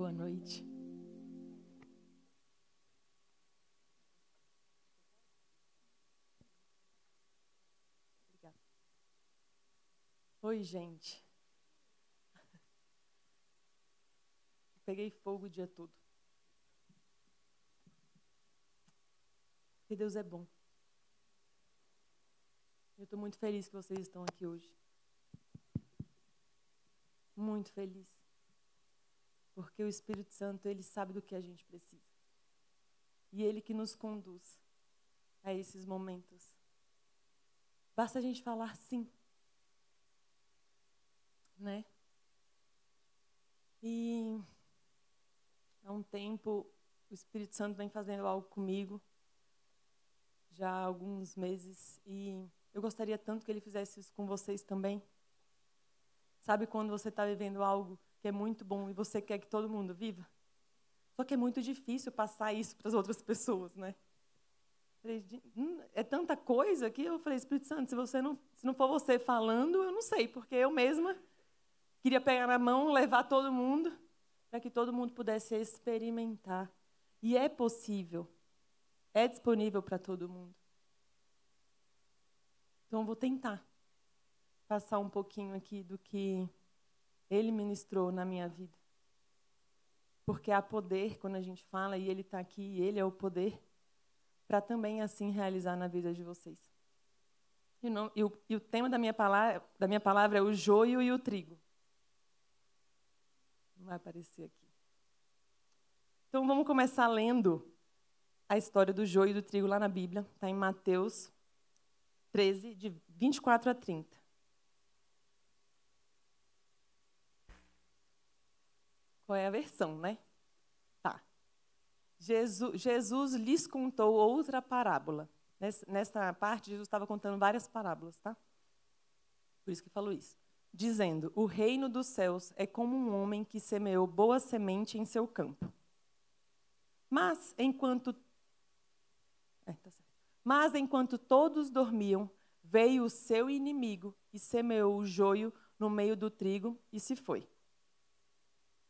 Boa noite. Obrigada. Oi, gente. Peguei fogo o dia todo. Porque Deus é bom. Eu estou muito feliz que vocês estão aqui hoje. Muito feliz. Porque o Espírito Santo, ele sabe do que a gente precisa. E ele que nos conduz a esses momentos. Basta a gente falar sim. Né? E há um tempo o Espírito Santo vem fazendo algo comigo, já há alguns meses, e eu gostaria tanto que ele fizesse isso com vocês também. Sabe quando você está vivendo algo que é muito bom e você quer que todo mundo viva? Só que é muito difícil passar isso para as outras pessoas, né? É tanta coisa que eu falei, Espírito Santo, se não for você falando, eu não sei, porque eu mesma queria pegar na mão, levar todo mundo, para que todo mundo pudesse experimentar. E é possível, é disponível para todo mundo. Então, eu vou tentar passar um pouquinho aqui do que ele ministrou na minha vida. Porque há poder quando a gente fala, e ele está aqui, e ele é o poder, para também assim realizar na vida de vocês. E o tema da minha palavra é o joio e o trigo. Não vai aparecer aqui. Então, vamos começar lendo a história do joio e do trigo lá na Bíblia. Está em Mateus 13, de 24 a 30. Qual é a versão, né? Tá. Jesus lhes contou outra parábola. Nessa parte, Jesus estava contando várias parábolas, tá? Por isso que falou isso. Dizendo, o reino dos céus é como um homem que semeou boa semente em seu campo. Mas, enquanto todos dormiam, veio o seu inimigo e semeou o joio no meio do trigo e se foi.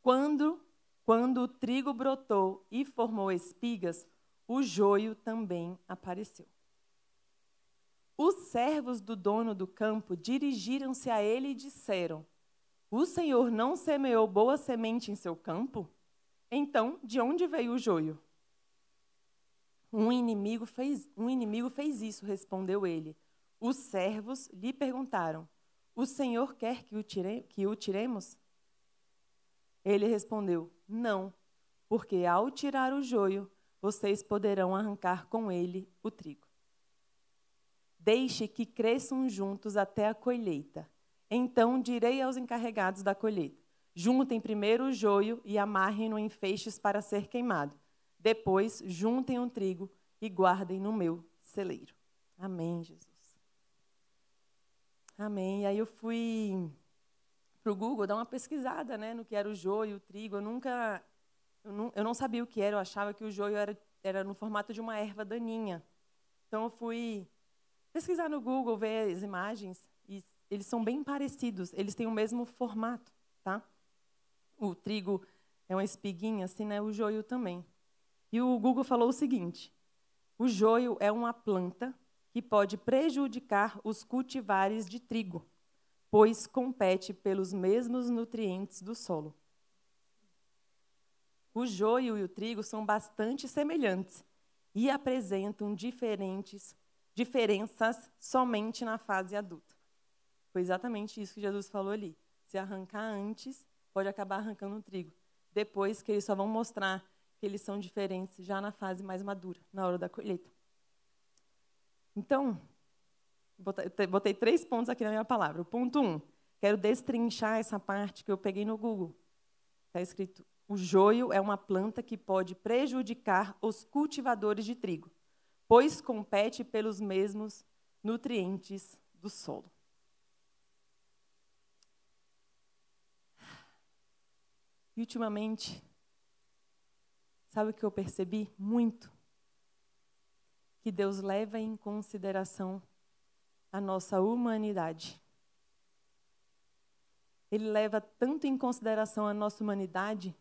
Quando o trigo brotou e formou espigas, o joio também apareceu. Os servos do dono do campo dirigiram-se a ele e disseram, o Senhor não semeou boa semente em seu campo? Então, de onde veio o joio? Um inimigo fez isso, respondeu ele. Os servos lhe perguntaram, o Senhor quer que o tiremos? Ele respondeu, não, porque ao tirar o joio, vocês poderão arrancar com ele o trigo. Deixe que cresçam juntos até a colheita. Então direi aos encarregados da colheita, juntem primeiro o joio e amarrem-no em feixes para ser queimado. Depois, juntem o trigo e guardem no meu celeiro. Amém, Jesus. Amém. E aí eu fui para o Google dar uma pesquisada, né, no que era o joio, o trigo. Eu não sabia o que era, eu achava que o joio era no formato de uma erva daninha. Então eu fui pesquisar no Google, ver as imagens, e eles são bem parecidos, eles têm o mesmo formato, tá? O trigo é uma espiguinha, assim, né? O joio também. E o Google falou o seguinte, o joio é uma planta que pode prejudicar os cultivares de trigo, pois compete pelos mesmos nutrientes do solo. O joio e o trigo são bastante semelhantes e apresentam diferenças somente na fase adulta. Foi exatamente isso que Jesus falou ali. Se arrancar antes, pode acabar arrancando o trigo. Depois que eles só vão mostrar que eles são diferentes já na fase mais madura, na hora da colheita. Então, botei 3 pontos aqui na minha palavra. O ponto 1, quero destrinchar essa parte que eu peguei no Google. Está escrito, o joio é uma planta que pode prejudicar os cultivadores de trigo, pois compete pelos mesmos nutrientes do solo. E, ultimamente, sabe o que eu percebi muito? Que Deus leva em consideração a nossa humanidade. Ele leva tanto em consideração a nossa humanidade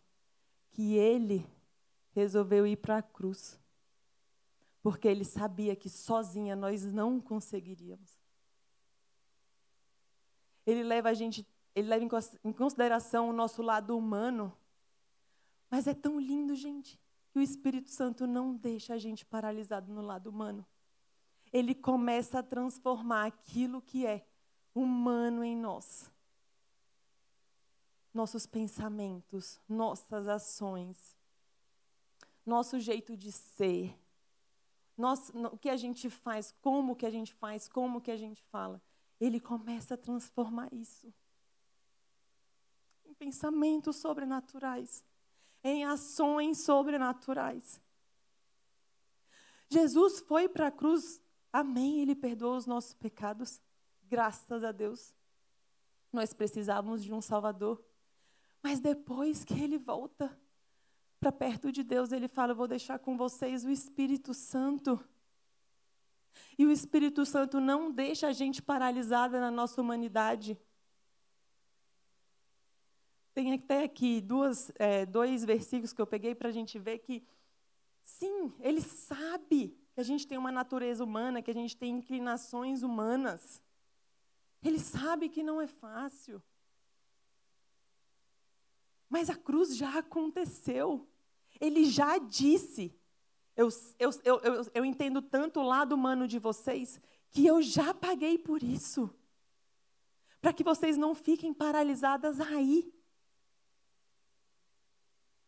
que ele resolveu ir para a cruz. Porque ele sabia que sozinha nós não conseguiríamos. Ele leva em consideração o nosso lado humano. Mas é tão lindo, gente, que o Espírito Santo não deixa a gente paralisado no lado humano. Ele começa a transformar aquilo que é humano em nós. Nossos pensamentos, nossas ações, nosso jeito de ser, o que a gente faz, como que a gente faz, como que a gente fala. Ele começa a transformar isso em pensamentos sobrenaturais, em ações sobrenaturais. Jesus foi para a cruz, amém, ele perdoou os nossos pecados, graças a Deus. Nós precisávamos de um Salvador. Mas depois que ele volta para perto de Deus, ele fala, eu vou deixar com vocês o Espírito Santo. E o Espírito Santo não deixa a gente paralisada na nossa humanidade. Tem até aqui dois versículos que eu peguei para a gente ver que, sim, ele sabe que a gente tem uma natureza humana, que a gente tem inclinações humanas. Ele sabe que não é fácil. Mas a cruz já aconteceu. Ele já disse. Eu entendo tanto o lado humano de vocês que eu já paguei por isso. Para que vocês não fiquem paralisadas aí.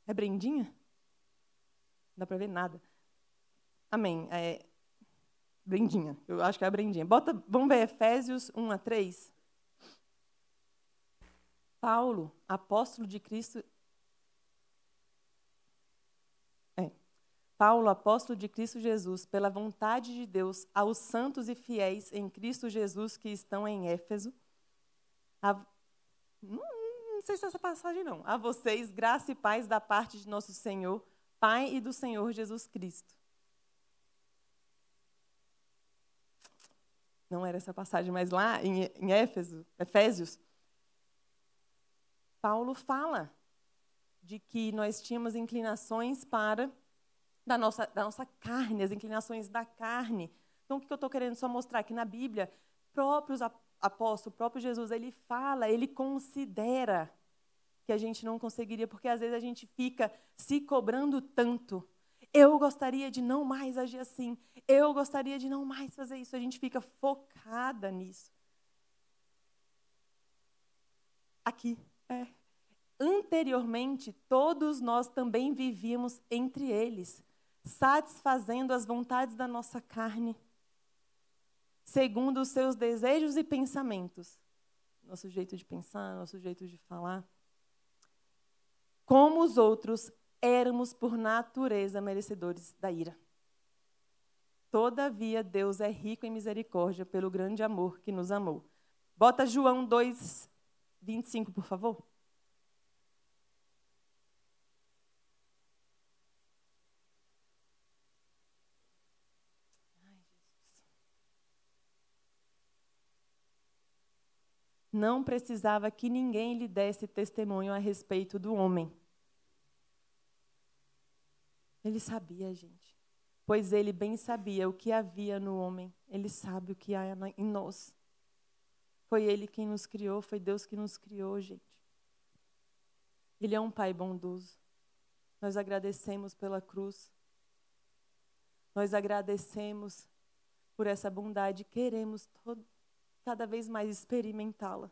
É Brendinha? Não dá para ver nada. Amém. Brendinha. Eu acho que é a Brendinha. Vamos ver Efésios 1-3. Paulo, apóstolo de Cristo. Paulo, apóstolo de Cristo Jesus, pela vontade de Deus, aos santos e fiéis em Cristo Jesus que estão em Éfeso. Não sei se é essa passagem não. A vocês, graça e paz da parte de nosso Senhor, Pai e do Senhor Jesus Cristo. Não era essa passagem, mas lá em Efésios, Paulo fala de que nós tínhamos inclinações da nossa carne, as inclinações da carne. Então, o que eu estou querendo só mostrar? Que na Bíblia, próprios apóstolos, o próprio Jesus, ele fala, ele considera que a gente não conseguiria, porque às vezes a gente fica se cobrando tanto. Eu gostaria de não mais agir assim. Eu gostaria de não mais fazer isso. A gente fica focada nisso. Aqui. Anteriormente, todos nós também vivíamos entre eles, satisfazendo as vontades da nossa carne, segundo os seus desejos e pensamentos. Nosso jeito de pensar, nosso jeito de falar. Como os outros, éramos por natureza merecedores da ira. Todavia, Deus é rico em misericórdia pelo grande amor que nos amou. Bota João 2:25, por favor. Não precisava que ninguém lhe desse testemunho a respeito do homem. Ele sabia, gente. Pois ele bem sabia o que havia no homem. Ele sabe o que há em nós. Foi ele quem nos criou, foi Deus que nos criou, gente. Ele é um Pai bondoso. Nós agradecemos pela cruz. Nós agradecemos por essa bondade. Queremos cada vez mais experimentá-la.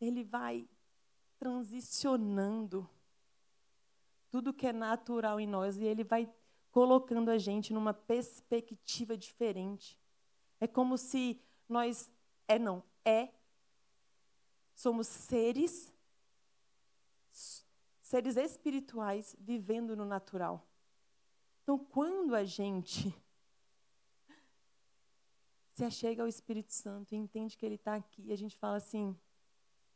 Ele vai transicionando tudo que é natural em nós e ele vai colocando a gente numa perspectiva diferente. É como se nós somos seres espirituais vivendo no natural. Então, quando a gente se achega ao Espírito Santo e entende que ele está aqui, a gente fala assim,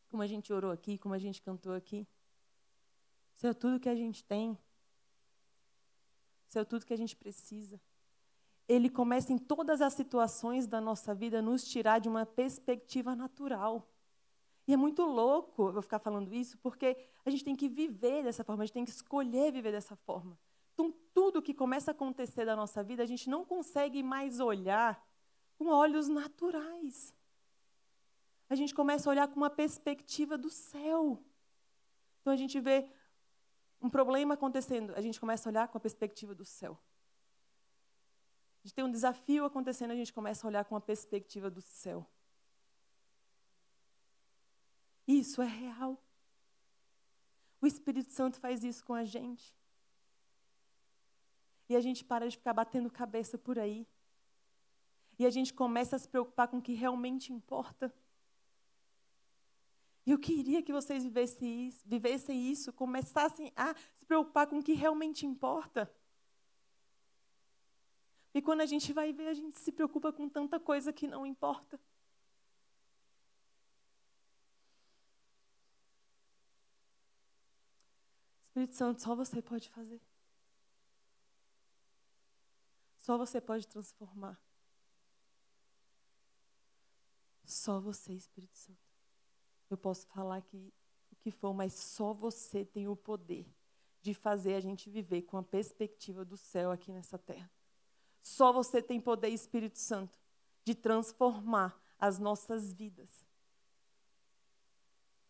como a gente orou aqui, como a gente cantou aqui, isso é tudo que a gente tem, isso é tudo que a gente precisa. ele começa em todas as situações da nossa vida a nos tirar de uma perspectiva natural. E é muito louco eu ficar falando isso, porque a gente tem que viver dessa forma, a gente tem que escolher viver dessa forma. Então, tudo que começa a acontecer da nossa vida, a gente não consegue mais olhar com olhos naturais. A gente começa a olhar com uma perspectiva do céu. Então, a gente vê um problema acontecendo, a gente começa a olhar com a perspectiva do céu. A gente tem um desafio acontecendo, a gente começa a olhar com a perspectiva do céu. Isso é real. O Espírito Santo faz isso com a gente. E a gente para de ficar batendo cabeça por aí. E a gente começa a se preocupar com o que realmente importa. E eu queria que vocês vivessem isso, começassem a se preocupar com o que realmente importa. E quando a gente vai ver, a gente se preocupa com tanta coisa que não importa. Espírito Santo, só você pode fazer. Só você pode transformar. Só você, Espírito Santo. Eu posso falar aqui o que for, mas só você tem o poder de fazer a gente viver com a perspectiva do céu aqui nessa terra. Só você tem poder, Espírito Santo, de transformar as nossas vidas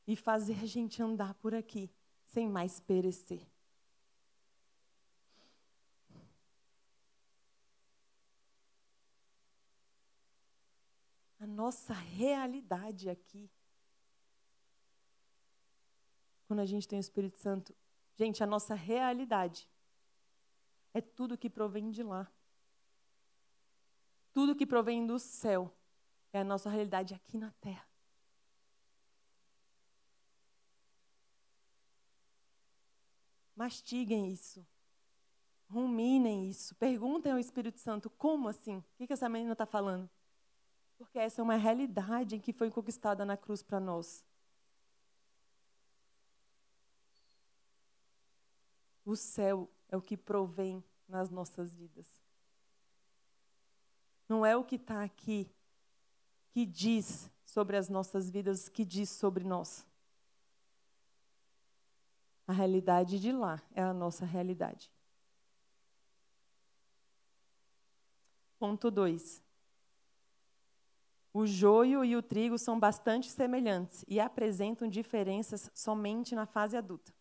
e fazer a gente andar por aqui sem mais perecer. A nossa realidade aqui, quando a gente tem o Espírito Santo, gente, a nossa realidade é tudo que provém de lá. Tudo que provém do céu é a nossa realidade aqui na terra. Mastiguem isso. Ruminem isso. Perguntem ao Espírito Santo, como assim? O que essa menina está falando? Porque essa é uma realidade que foi conquistada na cruz para nós. O céu é o que provém nas nossas vidas. Não é o que está aqui que diz sobre as nossas vidas, que diz sobre nós. A realidade de lá é a nossa realidade. Ponto 2. O joio e o trigo são bastante semelhantes e apresentam diferenças somente na fase adulta.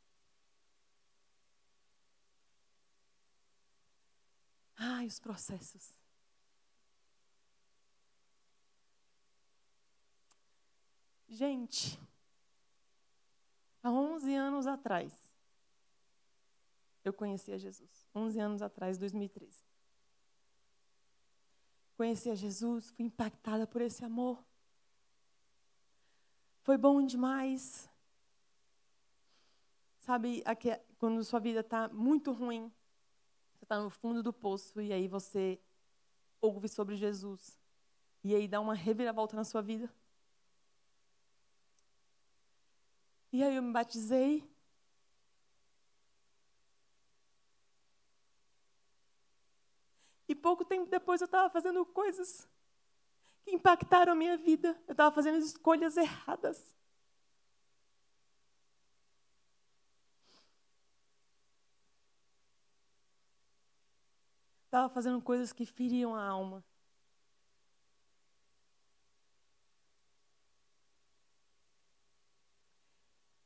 Ai, os processos. Gente, há 11 anos atrás, eu conheci a Jesus. 11 anos atrás, 2013. Conheci a Jesus, fui impactada por esse amor. Foi bom demais. Sabe, quando sua vida está muito ruim, você está no fundo do poço e aí você ouve sobre Jesus. E aí dá uma reviravolta na sua vida. E aí eu me batizei. E pouco tempo depois eu estava fazendo coisas que impactaram a minha vida. Eu estava fazendo escolhas erradas. Estava fazendo coisas que feriam a alma.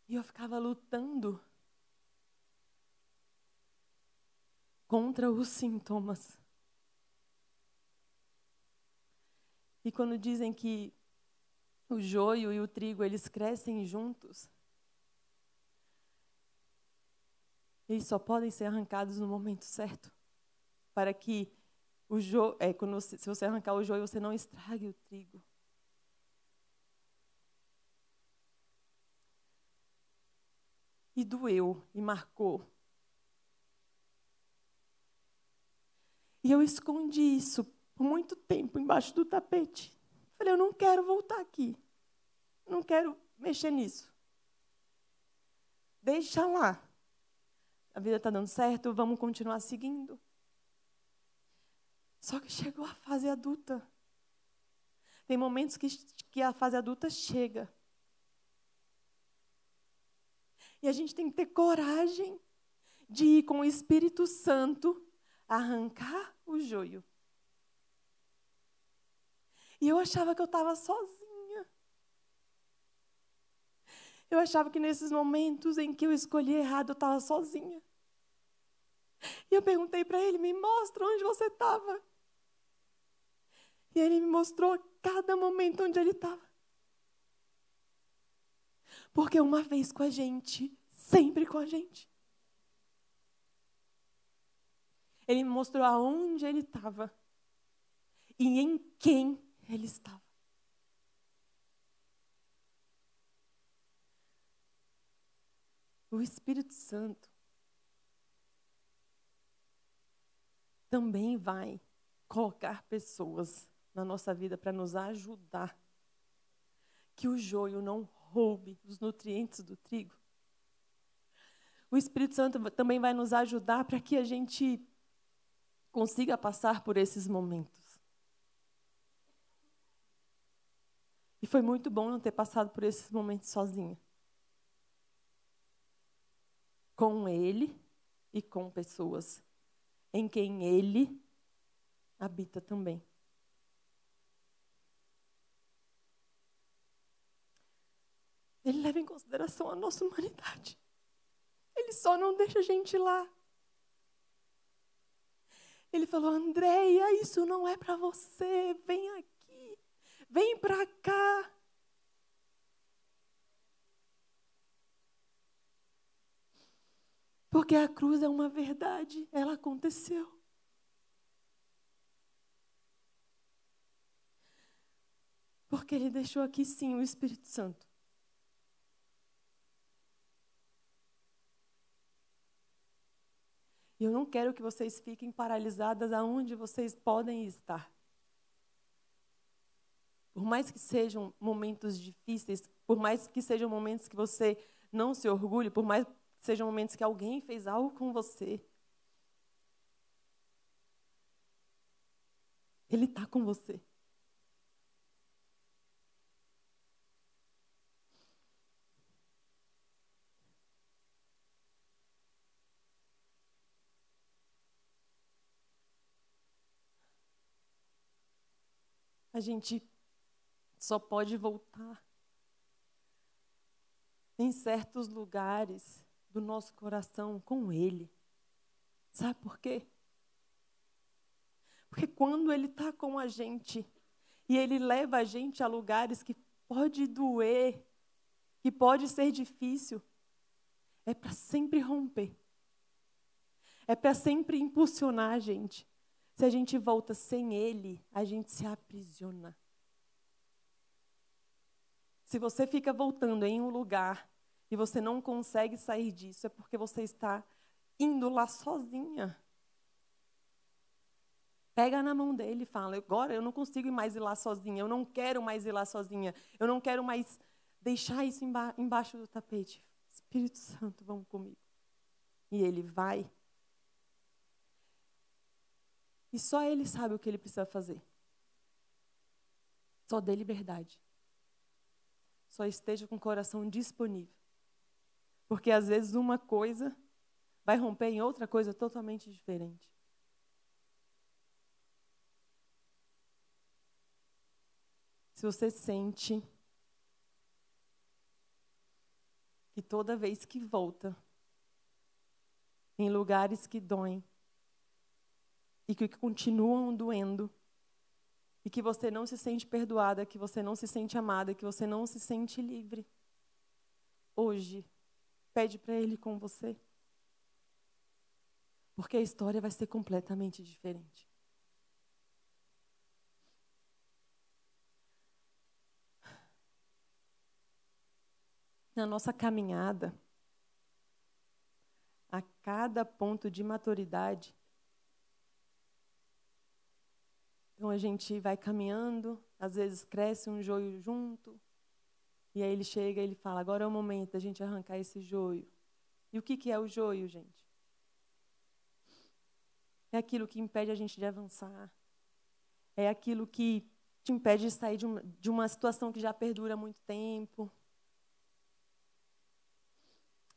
E eu ficava lutando contra os sintomas. E quando dizem que o joio e o trigo, eles crescem juntos, eles só podem ser arrancados no momento certo. Para que se você arrancar o joio, você não estrague o trigo. E doeu, e marcou. E eu escondi isso por muito tempo embaixo do tapete. Falei, eu não quero voltar aqui. Não quero mexer nisso. Deixa lá. A vida está dando certo, vamos continuar seguindo. Só que chegou a fase adulta. Tem momentos que a fase adulta chega. E a gente tem que ter coragem de ir com o Espírito Santo arrancar o joio. E eu achava que eu estava sozinha. Eu achava que nesses momentos em que eu escolhi errado, eu estava sozinha. E eu perguntei para ele, me mostra onde você estava. E ele me mostrou cada momento onde ele estava. Porque uma vez com a gente, sempre com a gente. Ele me mostrou aonde ele estava e em quem ele estava. O Espírito Santo também vai colocar pessoas na nossa vida para nos ajudar. Que o joio não roube os nutrientes do trigo. O Espírito Santo também vai nos ajudar para que a gente consiga passar por esses momentos. E foi muito bom não ter passado por esses momentos sozinha. Com Ele e com pessoas em quem Ele habita também. Ele leva em consideração a nossa humanidade. Ele só não deixa a gente lá. Ele falou, Andréia, isso não é para você. Vem aqui. Vem para cá. Porque a cruz é uma verdade. Ela aconteceu. Porque Ele deixou aqui, sim, o Espírito Santo. E eu não quero que vocês fiquem paralisadas aonde vocês podem estar. Por mais que sejam momentos difíceis, por mais que sejam momentos que você não se orgulhe, por mais que sejam momentos que alguém fez algo com você, Ele está com você. A gente só pode voltar em certos lugares do nosso coração com Ele. Sabe por quê? Porque quando Ele está com a gente e Ele leva a gente a lugares que pode doer, que pode ser difícil, é para sempre romper. É para sempre impulsionar a gente. Se a gente volta sem Ele, a gente se aprisiona. Se você fica voltando em um lugar e você não consegue sair disso, é porque você está indo lá sozinha. Pega na mão dele e fala, agora eu não consigo mais ir lá sozinha, eu não quero mais ir lá sozinha, eu não quero mais deixar isso embaixo do tapete. Espírito Santo, vamos comigo. E ele vai. E só ele sabe o que ele precisa fazer. Só dê liberdade. Só esteja com o coração disponível. Porque às vezes uma coisa vai romper em outra coisa totalmente diferente. Se você sente que toda vez que volta em lugares que doem e que continuam doendo e que você não se sente perdoada, que você não se sente amada, que você não se sente livre, hoje, pede para Ele com você. Porque a história vai ser completamente diferente. Na nossa caminhada, a cada ponto de maturidade, então a gente vai caminhando, às vezes cresce um joio junto, e aí ele chega e ele fala, agora é o momento da gente arrancar esse joio. E o que é o joio, gente? É aquilo que impede a gente de avançar. É aquilo que te impede de sair de uma situação que já perdura há muito tempo,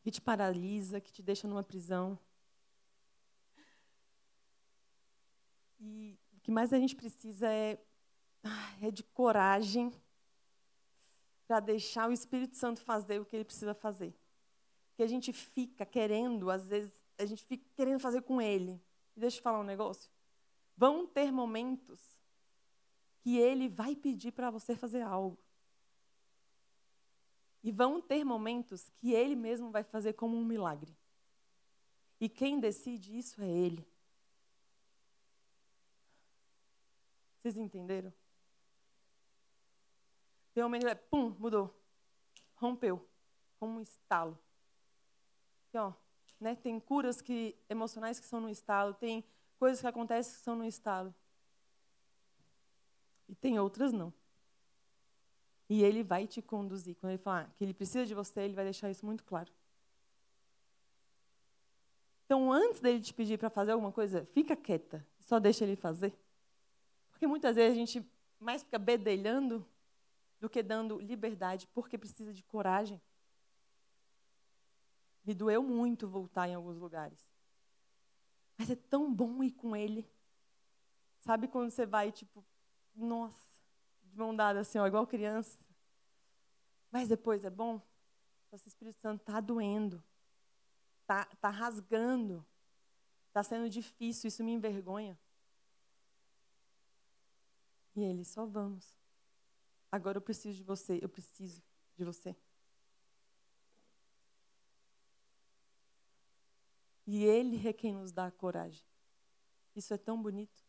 que te paralisa, que te deixa numa prisão. E o que mais a gente precisa é de coragem para deixar o Espírito Santo fazer o que ele precisa fazer. Que a gente fica querendo, às vezes, a gente fica querendo fazer com ele. Deixa eu te falar um negócio. Vão ter momentos que ele vai pedir para você fazer algo. E vão ter momentos que ele mesmo vai fazer como um milagre. E quem decide isso é ele. Vocês entenderam? Tem um momento que pum, mudou. Rompeu. Como um estalo. E, ó, né, tem curas emocionais que são no estalo, tem coisas que acontecem que são no estalo. E tem outras não. E ele vai te conduzir. Quando ele falar que ele precisa de você, ele vai deixar isso muito claro. Então, antes dele te pedir para fazer alguma coisa, fica quieta. Só deixa ele fazer. Porque muitas vezes a gente mais fica bedelhando do que dando liberdade, porque precisa de coragem. Me doeu muito voltar em alguns lugares. Mas é tão bom ir com ele. Sabe quando você vai, tipo, nossa, de mão dada assim, ó, igual criança. Mas depois é bom? O Espírito Santo está doendo. Tá rasgando. Está sendo difícil, isso me envergonha. E ele, só vamos. Agora eu preciso de você, eu preciso de você. E ele é quem nos dá a coragem. Isso é tão bonito.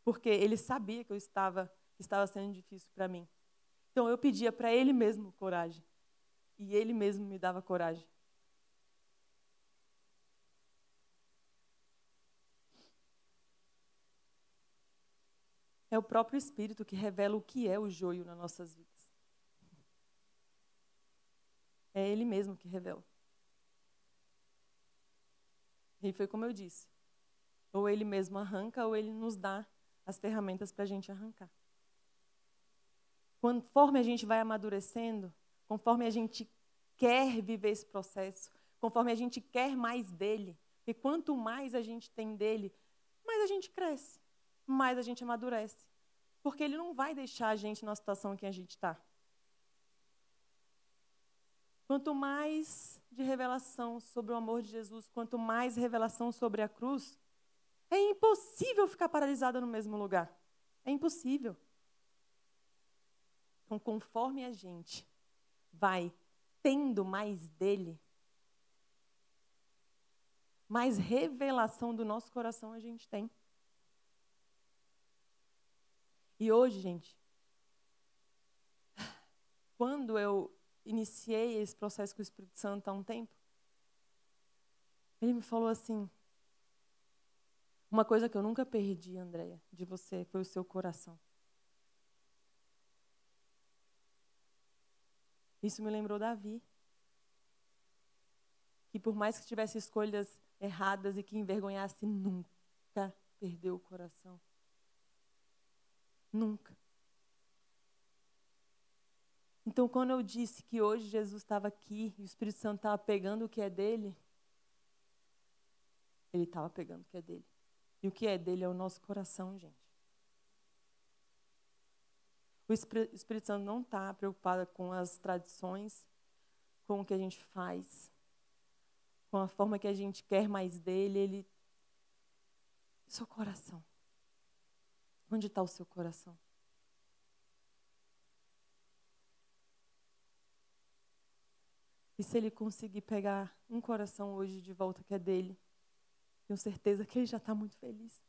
Porque ele sabia que estava sendo difícil para mim. Então eu pedia para ele mesmo coragem. E ele mesmo me dava coragem. É o próprio Espírito que revela o que é o joio nas nossas vidas. É ele mesmo que revela. E foi como eu disse. Ou ele mesmo arranca, ou ele nos dá as ferramentas para a gente arrancar. Conforme a gente vai amadurecendo, conforme a gente quer viver esse processo, conforme a gente quer mais dele, e quanto mais a gente tem dele, mais a gente cresce, mais a gente amadurece. Porque ele não vai deixar a gente na situação que a gente está. Quanto mais de revelação sobre o amor de Jesus, quanto mais revelação sobre a cruz, é impossível ficar paralisada no mesmo lugar. É impossível. Então, conforme a gente vai tendo mais dele, mais revelação do nosso coração a gente tem. E hoje, gente, quando eu iniciei esse processo com o Espírito Santo há um tempo, ele me falou assim, uma coisa que eu nunca perdi, Andréia, de você, foi o seu coração. Isso me lembrou Davi, que por mais que tivesse escolhas erradas e que envergonhasse, nunca perdeu o coração. Nunca. Então, quando eu disse que hoje Jesus estava aqui e o Espírito Santo estava pegando o que é dele, ele estava pegando o que é dele. E o que é dele é o nosso coração, gente. O Espírito Santo não está preocupado com as tradições, com o que a gente faz, com a forma que a gente quer mais dele. Ele... Seu coração. Onde está o seu coração? E se ele conseguir pegar um coração hoje de volta que é dele, tenho certeza que ele já está muito feliz.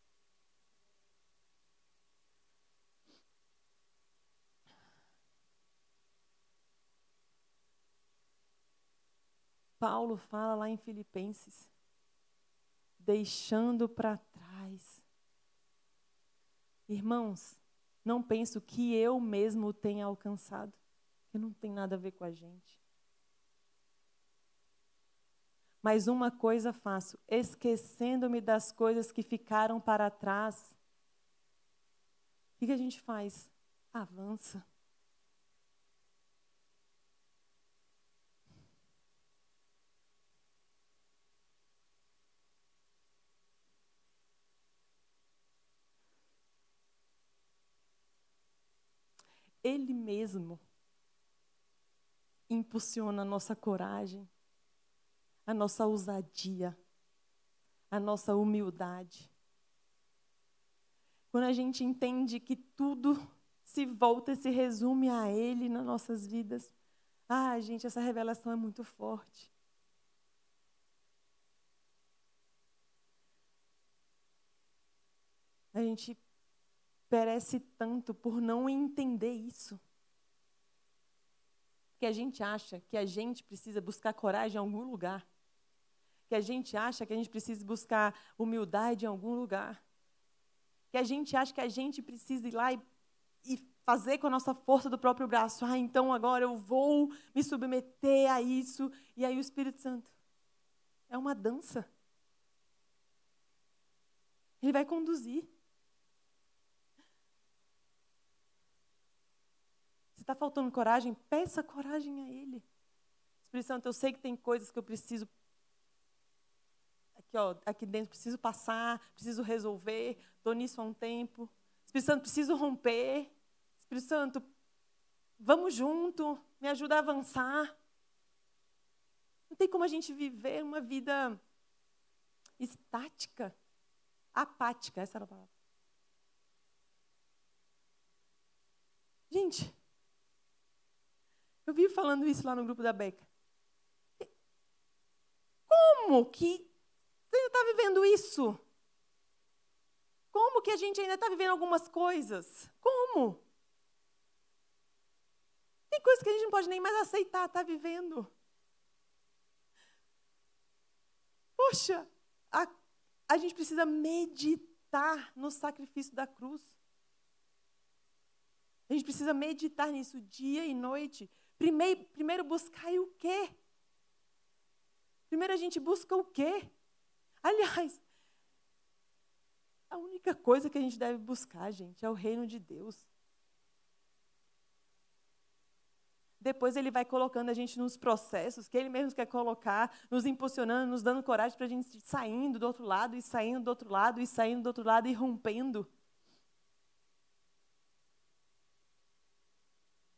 Paulo fala lá em Filipenses, deixando para trás. Irmãos, não penso que eu mesmo tenha alcançado, que não tem nada a ver com a gente. Mas uma coisa faço, esquecendo-me das coisas que ficaram para trás O que a gente faz? Avança. Ele mesmo impulsiona a nossa coragem, a nossa ousadia, a nossa humildade. Quando a gente entende que tudo se volta e se resume a Ele nas nossas vidas, gente, essa revelação é muito forte. A gente perece tanto por não entender isso. Que a gente acha que a gente precisa buscar coragem em algum lugar. Que a gente acha que a gente precisa buscar humildade em algum lugar. Que a gente acha que a gente precisa ir lá e fazer com a nossa força do próprio braço. Então agora eu vou me submeter a isso. E aí o Espírito Santo é uma dança. Ele vai conduzir. Se está faltando coragem, peça coragem a Ele. Espírito Santo, eu sei que tem coisas que eu preciso, aqui dentro, preciso passar, preciso resolver, estou nisso há um tempo. Espírito Santo, preciso romper. Espírito Santo, vamos junto, me ajuda a avançar. Não tem como a gente viver uma vida estática, apática, essa era a palavra. Gente, eu vivo falando isso lá no grupo da Beca. Como que você ainda está vivendo isso? Como que a gente ainda está vivendo algumas coisas? Como? Tem coisas que a gente não pode nem mais aceitar estar vivendo. Poxa, a gente precisa meditar no sacrifício da cruz. A gente precisa meditar nisso dia e noite. Primeiro buscar o quê? Primeiro a gente busca o quê? Aliás, a única coisa que a gente deve buscar, gente, é o reino de Deus. Depois Ele vai colocando a gente nos processos que Ele mesmo quer colocar, nos impulsionando, nos dando coragem para a gente ir saindo do outro lado, e saindo do outro lado, e saindo do outro lado, e rompendo.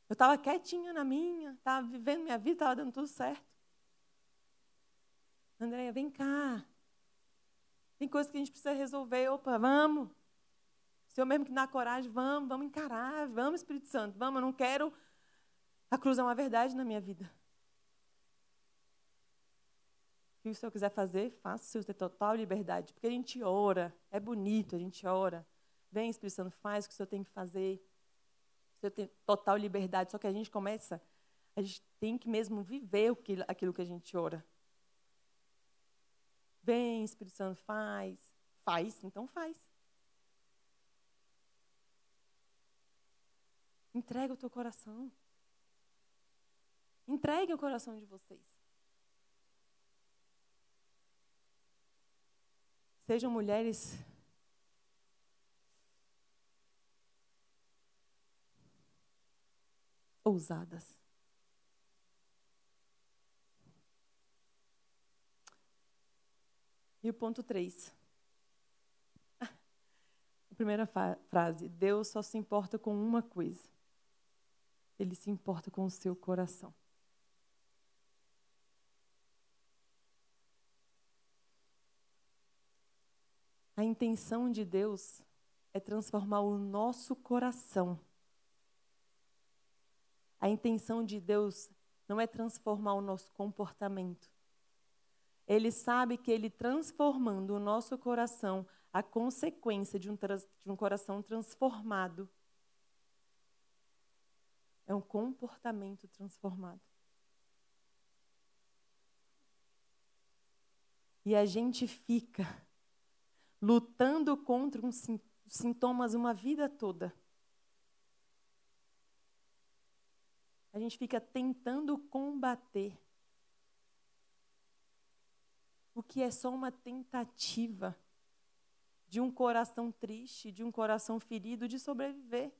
Eu estava quietinha na minha, estava vivendo minha vida, estava dando tudo certo. Andréia, vem cá. Tem coisas que a gente precisa resolver. Opa, vamos. O Senhor mesmo que dá coragem, vamos encarar. Vamos, Espírito Santo, vamos. Eu não quero... A cruz é uma verdade na minha vida. O que o Senhor quiser fazer, faça. O Senhor tem total liberdade. Porque a gente ora. É bonito, a gente ora. Vem, Espírito Santo, faz o que o Senhor tem que fazer. O Senhor tem total liberdade. Só que a gente tem que mesmo viver aquilo que a gente ora. Vem, Espírito Santo, faz. Faz, então faz. Entrega o teu coração. Entregue o coração de vocês. Sejam mulheres ousadas. E o ponto 3. A primeira frase. Deus só se importa com uma coisa. Ele se importa com o seu coração. A intenção de Deus é transformar o nosso coração. A intenção de Deus não é transformar o nosso comportamento. Ele sabe que Ele transformando o nosso coração, a consequência de um coração transformado é um comportamento transformado. E a gente fica lutando contra sintomas uma vida toda. A gente fica tentando combater o que é só uma tentativa de um coração triste, de um coração ferido, de sobreviver.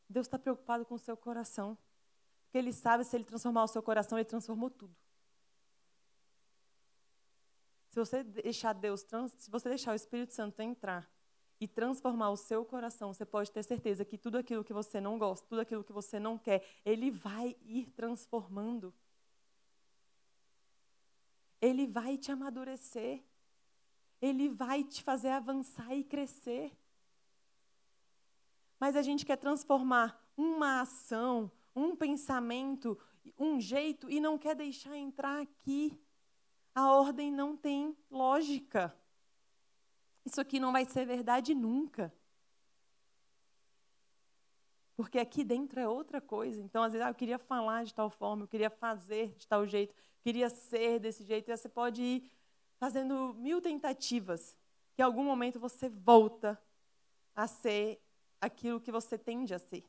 Deus está preocupado com o seu coração. Porque Ele sabe, se Ele transformar o seu coração, Ele transformou tudo. Se você deixar se você deixar o Espírito Santo entrar e transformar o seu coração, você pode ter certeza que tudo aquilo que você não gosta, tudo aquilo que você não quer, Ele vai ir transformando. Ele vai te amadurecer. Ele vai te fazer avançar e crescer. Mas a gente quer transformar uma ação, um pensamento, um jeito e não quer deixar entrar aqui. A ordem não tem lógica. Isso aqui não vai ser verdade nunca. Porque aqui dentro é outra coisa. Então, às vezes, eu queria falar de tal forma, eu queria fazer de tal jeito, eu queria ser desse jeito. E você pode ir fazendo 1000 tentativas, que em algum momento você volta a ser aquilo que você tende a ser.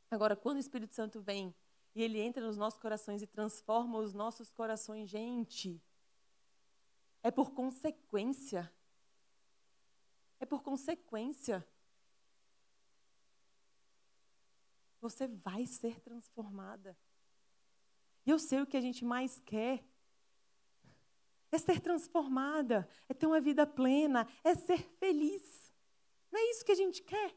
Agora, quando o Espírito Santo vem e ele entra nos nossos corações e transforma os nossos corações, gente, é por consequência. É por consequência. Você vai ser transformada. E eu sei o que a gente mais quer. É ser transformada, é ter uma vida plena, é ser feliz. Não é isso que a gente quer?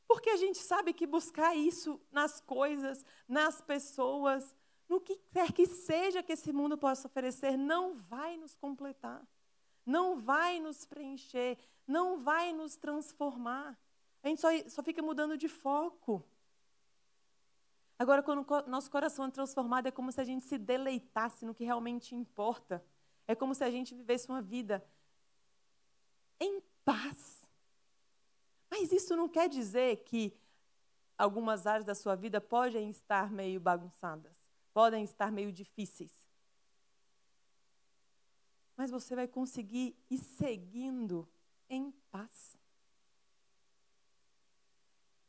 Porque a gente sabe que buscar isso nas coisas, nas pessoas, no que quer que seja que esse mundo possa oferecer, não vai nos completar, não vai nos preencher, não vai nos transformar. A gente só fica mudando de foco. Agora, quando o nosso coração é transformado, é como se a gente se deleitasse no que realmente importa. É como se a gente vivesse uma vida em paz. Mas isso não quer dizer que algumas áreas da sua vida podem estar meio bagunçadas, podem estar meio difíceis. Mas você vai conseguir ir seguindo em paz.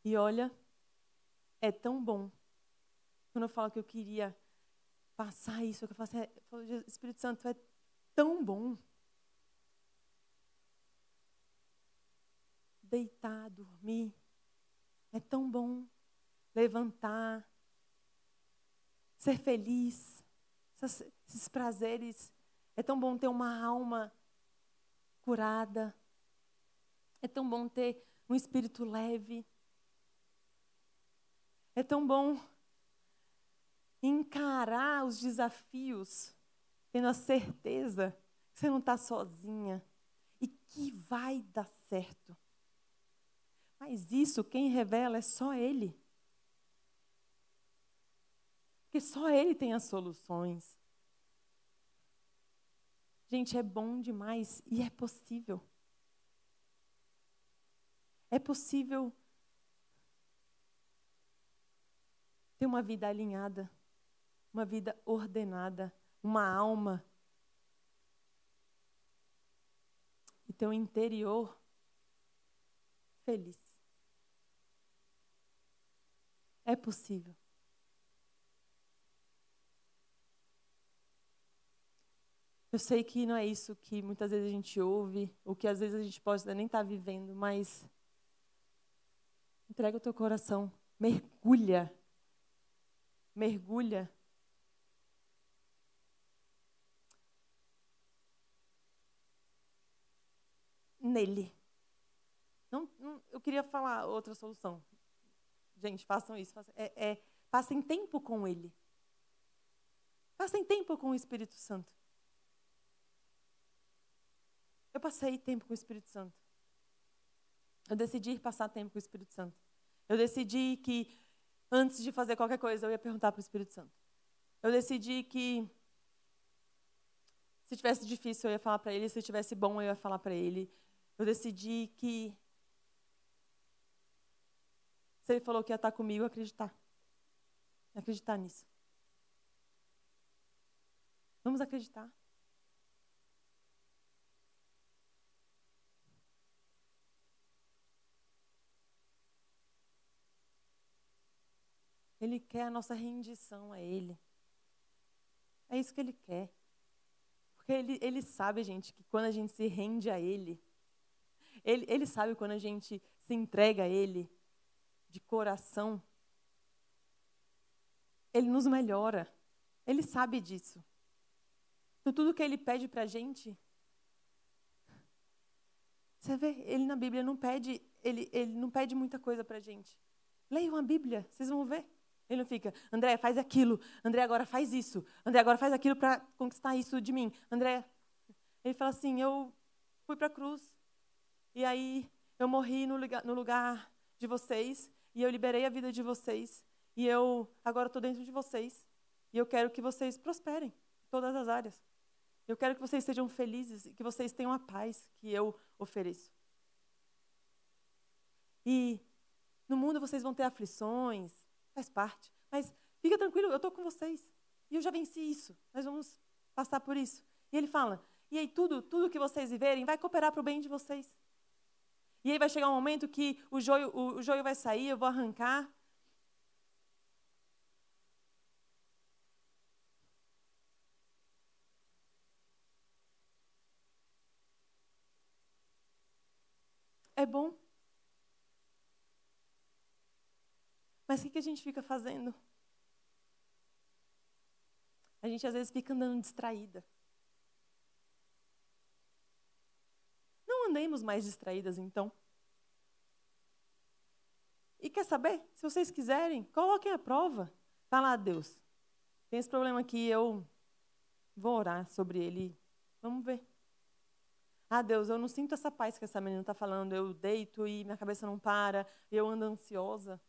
E olha, é tão bom. Quando eu falo que eu queria passar isso, que eu falo assim, Espírito Santo, é tão bom. Deitar, dormir, é tão bom. Levantar, ser feliz, esses prazeres. É tão bom ter uma alma curada. É tão bom ter um espírito leve. É tão bom encarar os desafios, tendo a certeza que você não está sozinha e que vai dar certo. Mas isso, quem revela é só Ele. Porque só Ele tem as soluções. Gente, é bom demais e é possível. É possível ter uma vida alinhada, uma vida ordenada, uma alma e ter um interior feliz. É possível. Eu sei que não é isso que muitas vezes a gente ouve, ou que às vezes a gente pode nem estar vivendo, mas entrega o teu coração, mergulha. Mergulha. Nele. Eu queria falar outra solução. Gente, façam isso. Passem tempo com Ele. Passem tempo com o Espírito Santo. Eu passei tempo com o Espírito Santo. Eu decidi passar tempo com o Espírito Santo. Eu decidi que antes de fazer qualquer coisa, eu ia perguntar para o Espírito Santo. Eu decidi que se tivesse difícil, eu ia falar para Ele. Se tivesse bom, eu ia falar para Ele. Eu decidi que se Ele falou que ia estar comigo, acreditar. Acreditar nisso. Vamos acreditar. Ele quer a nossa rendição a Ele. É isso que Ele quer. Porque Porque ele sabe, gente, que quando a gente se rende a ele sabe quando a gente se entrega a Ele de coração, Ele nos melhora. Ele sabe disso. Então, tudo que Ele pede para a gente, você vê, Ele na Bíblia não pede, ele não pede muita coisa para a gente. Leiam a Bíblia, vocês vão ver. Ele não fica, André, faz aquilo. André, agora faz isso. André, agora faz aquilo para conquistar isso de mim. André, ele fala assim, eu fui para a cruz. E aí eu morri no lugar de vocês. E eu liberei a vida de vocês. E eu agora estou dentro de vocês. E eu quero que vocês prosperem em todas as áreas. Eu quero que vocês sejam felizes e que vocês tenham a paz que eu ofereço. E no mundo vocês vão ter aflições, faz parte. Mas fica tranquilo, eu estou com vocês. E eu já venci isso. Nós vamos passar por isso. E ele fala, e aí tudo que vocês viverem vai cooperar para o bem de vocês. E aí vai chegar um momento que o joio vai sair, eu vou arrancar. É bom. Mas o que a gente fica fazendo? A gente às vezes fica andando distraída. Não andemos mais distraídas, então. E quer saber? Se vocês quiserem, coloquem à prova. Fala, Deus, tem esse problema aqui, eu vou orar sobre ele. Vamos ver. Deus, eu não sinto essa paz que essa menina está falando. Eu deito e minha cabeça não para, eu ando ansiosa.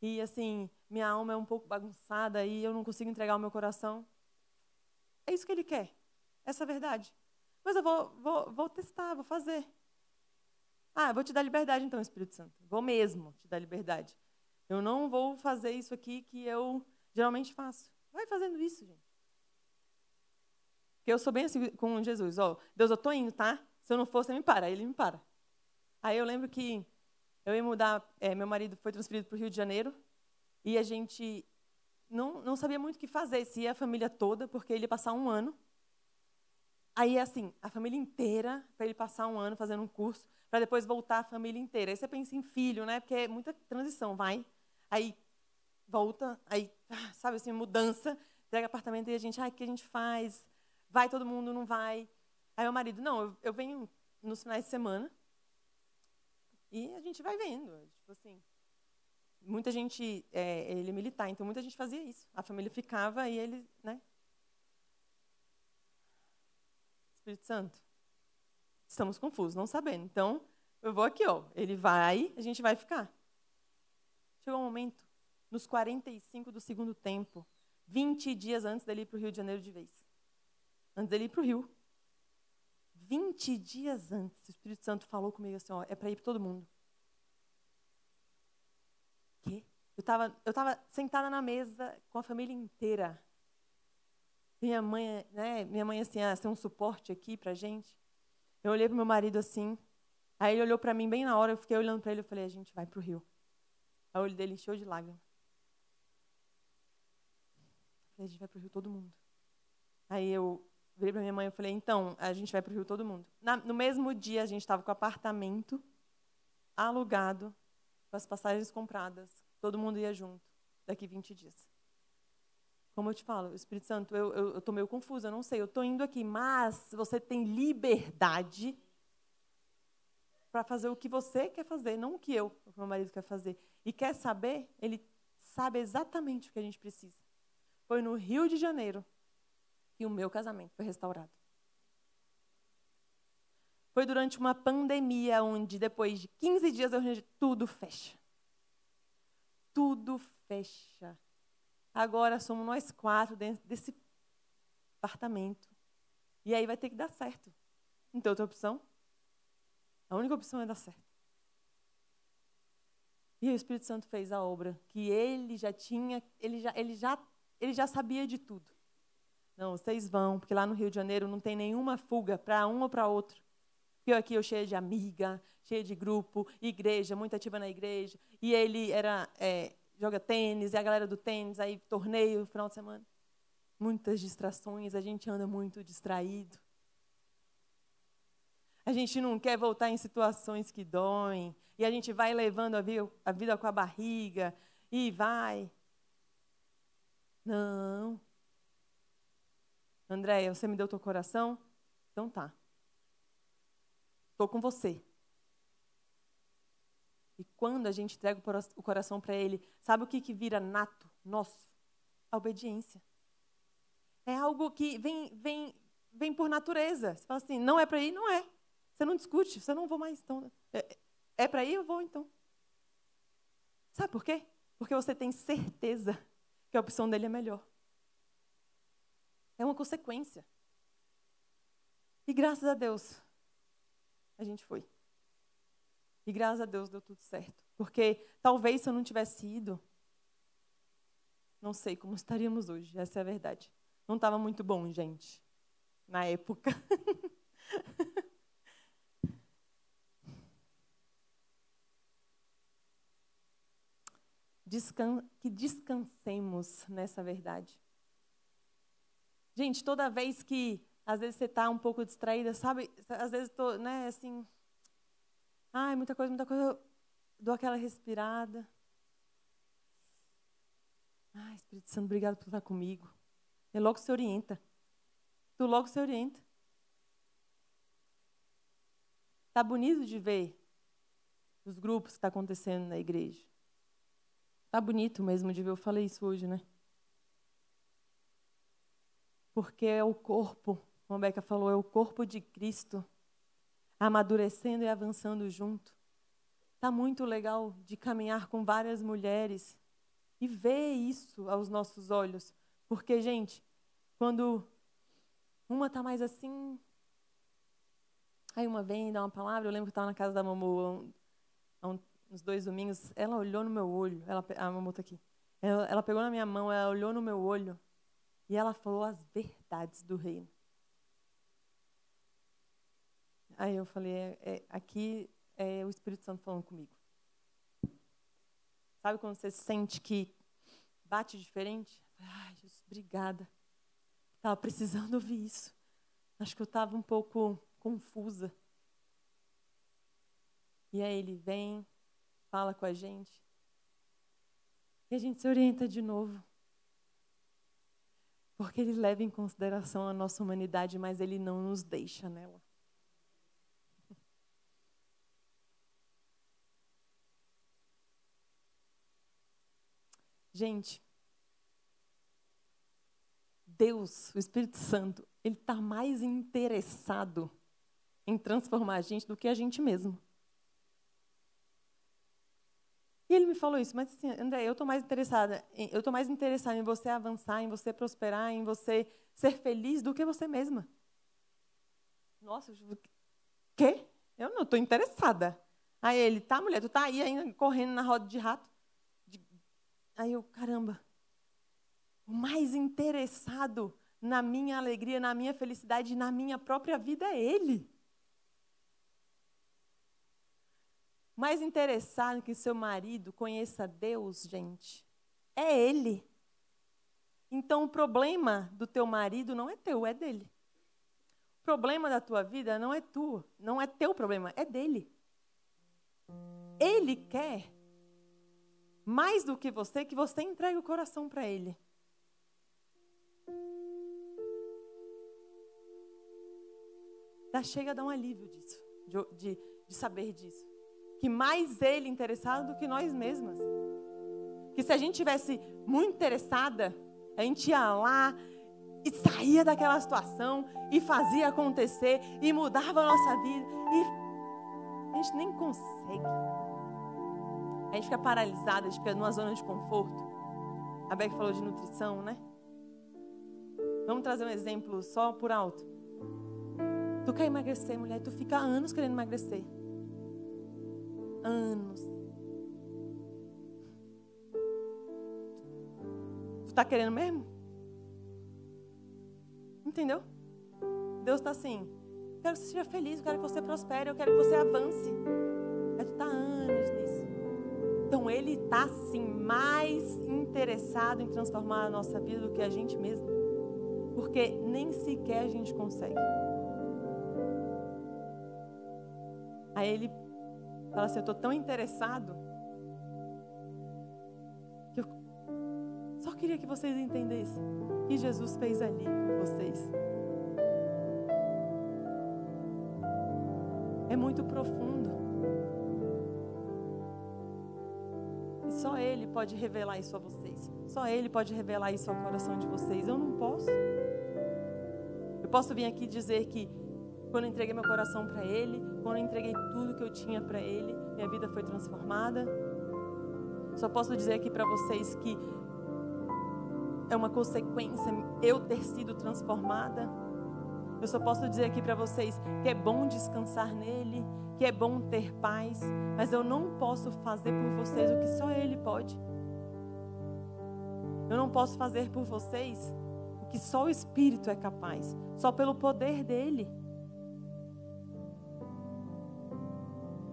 E, assim, minha alma é um pouco bagunçada e eu não consigo entregar o meu coração. É isso que ele quer. Essa é a verdade. Mas eu vou testar, vou fazer. Eu vou te dar liberdade, então, Espírito Santo. Vou mesmo te dar liberdade. Eu não vou fazer isso aqui que eu geralmente faço. Vai fazendo isso, gente. Porque eu sou bem assim com Jesus. Deus, eu estou indo, tá? Se eu não for, você me para. Aí ele me para. Aí eu lembro que eu ia mudar, meu marido foi transferido para o Rio de Janeiro, e a gente não sabia muito o que fazer, se ia a família toda, porque ele ia passar um ano. Aí, assim, a família inteira, para ele passar um ano fazendo um curso, para depois voltar a família inteira. Aí você pensa em filho, né? Porque é muita transição, vai. Aí volta, aí, sabe assim, mudança, entrega apartamento e a gente, o que a gente faz? Vai todo mundo, não vai? Aí o marido, não, eu venho nos finais de semana e a gente vai vendo. Tipo assim, muita gente, ele é militar, então muita gente fazia isso. A família ficava e ele, né? Espírito Santo, estamos confusos, não sabendo. Então, eu vou aqui, ele vai, a gente vai ficar. Chegou um momento, nos 45 do segundo tempo, 20 dias antes dele ir para o Rio de Janeiro de vez. Antes dele ir para o Rio. 20 dias antes, o Espírito Santo falou comigo assim, é para ir para todo mundo. Quê? Eu estava sentada na mesa com a família inteira. Minha mãe assim, tem um suporte aqui pra gente. Eu olhei pro meu marido assim, aí ele olhou para mim bem na hora, eu fiquei olhando para ele, eu falei, a gente vai pro Rio. Aí o olho dele encheu de lágrimas. Eu falei, a gente vai pro Rio todo mundo. Aí eu virei para minha mãe e falei, então, a gente vai pro Rio todo mundo. No mesmo dia, a gente estava com o apartamento alugado, com as passagens compradas. Todo mundo ia junto, daqui 20 dias. Como eu te falo, o Espírito Santo, eu estou meio confusa, eu não sei, eu estou indo aqui, mas você tem liberdade para fazer o que você quer fazer, não o que o meu marido quer fazer. E quer saber? Ele sabe exatamente o que a gente precisa. Foi no Rio de Janeiro que o meu casamento foi restaurado. Foi durante uma pandemia, onde depois de 15 dias tudo fecha. Tudo fecha. Agora somos nós 4 dentro desse apartamento. E aí vai ter que dar certo. Não tem outra opção. A única opção é dar certo. E o Espírito Santo fez a obra que ele já tinha, ele já sabia de tudo. Não, vocês vão, porque lá no Rio de Janeiro não tem nenhuma fuga para um ou para outro. Porque aqui eu cheia de amiga, cheia de grupo, igreja, muito ativa na igreja. E ele joga tênis, e a galera do tênis, aí torneio no final de semana. Muitas distrações, a gente anda muito distraído. A gente não quer voltar em situações que doem. E a gente vai levando a vida com a barriga. E vai. Não. Andréia, você me deu teu coração? Então tá. Estou com você. E quando a gente entrega o coração para Ele, sabe o que vira nato nosso? A obediência. É algo que vem por natureza. Você fala assim, não é para ir? Não é. Você não discute, você não vou mais. Então, é para ir? Eu vou então. Sabe por quê? Porque você tem certeza que a opção dele é melhor. É uma consequência. E graças a Deus, a gente foi. E graças a Deus deu tudo certo. Porque talvez se eu não tivesse ido, não sei como estaríamos hoje. Essa é a verdade. Não estava muito bom, gente, na época. Que descansemos nessa verdade. Gente, toda vez que, às vezes, você está um pouco distraída, sabe? Às vezes, estou, né, assim... Ai, muita coisa, eu dou aquela respirada. Ai, Espírito Santo, obrigado por estar comigo. E logo se orienta. Tu logo se orienta. Tá bonito de ver os grupos que estão acontecendo na igreja. Tá bonito mesmo de ver, eu falei isso hoje, né? Porque é o corpo, como a Beca falou, é o corpo de Cristo, amadurecendo e avançando junto. Tá muito legal de caminhar com várias mulheres e ver isso aos nossos olhos. Porque, gente, quando uma tá mais assim, aí uma vem dá uma palavra, eu lembro que estava na casa da Mamô uns 2 domingos, ela olhou no meu olho, a Mamô está aqui, ela pegou na minha mão, ela olhou no meu olho e ela falou as verdades do reino. Aí eu falei, aqui é o Espírito Santo falando comigo. Sabe quando você sente que bate diferente? Ai, Jesus, obrigada. Estava precisando ouvir isso. Acho que eu estava um pouco confusa. E aí ele vem, fala com a gente. E a gente se orienta de novo. Porque ele leva em consideração a nossa humanidade, mas ele não nos deixa nela. Gente, Deus, o Espírito Santo, ele está mais interessado em transformar a gente do que a gente mesmo. E ele me falou isso, mas assim, André, eu estou mais interessada em você avançar, em você prosperar, em você ser feliz do que você mesma. Nossa, quê? Eu não estou interessada. Aí ele, tá, mulher, tu tá aí ainda correndo na roda de rato? Aí eu, caramba, o mais interessado na minha alegria, na minha felicidade, na minha própria vida é ele. Mais interessado que seu marido conheça Deus, gente, é ele. Então, o problema do teu marido não é teu, é dele. O problema da tua vida não é tua, não é teu problema, é dele. Ele quer, mais do que você entregue o coração para ele. Chega a dar um alívio disso, de saber disso. Que mais ele interessado do que nós mesmas. Que se a gente tivesse muito interessada, a gente ia lá e saía daquela situação e fazia acontecer e mudava a nossa vida. E a gente nem consegue. A gente fica paralisada, a gente fica numa zona de conforto. A Beck falou de nutrição, né? Vamos trazer um exemplo só por alto. Tu quer emagrecer, mulher, tu fica anos querendo emagrecer. Anos. Tu tá querendo mesmo? Entendeu? Deus está assim, eu quero que você seja feliz, eu quero que você prospere, eu quero que você avance. Aí tu tá anos nisso. Então ele está assim, mais interessado em transformar a nossa vida do que a gente mesmo. Porque nem sequer a gente consegue. Aí ele fala assim, eu estou tão interessado que eu só queria que vocês entendessem o que Jesus fez ali com vocês. É muito profundo. E só Ele pode revelar isso a vocês. Só Ele pode revelar isso ao coração de vocês. Eu não posso. Eu posso vir aqui dizer que quando eu entreguei meu coração para Ele, quando eu entreguei tudo que eu tinha para Ele, minha vida foi transformada. Só posso dizer aqui para vocês que é uma consequência eu ter sido transformada. Eu só posso dizer aqui para vocês que é bom descansar nele, que é bom ter paz, mas eu não posso fazer por vocês o que só Ele pode. Eu não posso fazer por vocês o que só o Espírito é capaz, só pelo poder dele.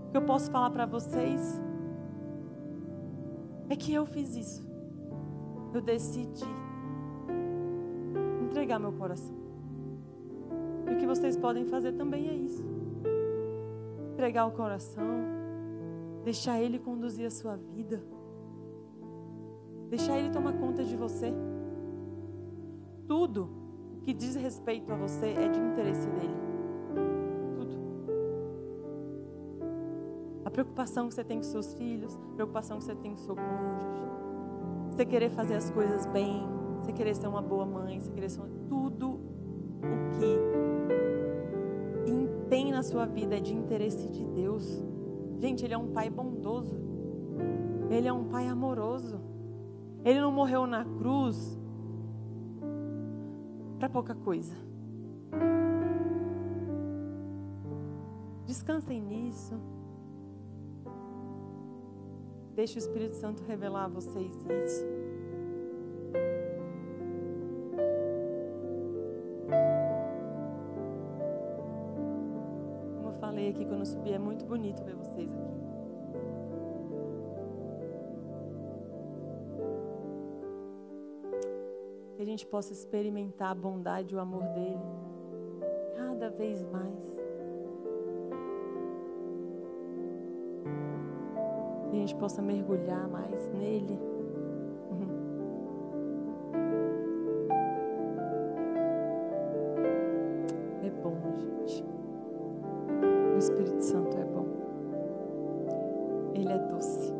O que eu posso falar para vocês é que eu fiz isso. Eu decidi entregar meu coração. E o que vocês podem fazer também é isso. Entregar o coração, deixar Ele conduzir a sua vida, deixar Ele tomar conta de você. Tudo o que diz respeito a você é de interesse dele. Tudo. A preocupação que você tem com seus filhos, a preocupação que você tem com seu cônjuge, você querer fazer as coisas bem, você querer ser uma boa mãe, você querer ser tudo o que tem na sua vida é de interesse de Deus. Gente, Ele é um Pai bondoso. Ele é um Pai amoroso. Ele não morreu na cruz para pouca coisa. Descansem nisso. Deixe o Espírito Santo revelar a vocês isso. Falei aqui quando eu subi, é muito bonito ver vocês aqui. Que a gente possa experimentar a bondade e o amor dele cada vez mais. Que a gente possa mergulhar mais nele. É bom, gente. O Espírito Santo é bom. Ele é doce.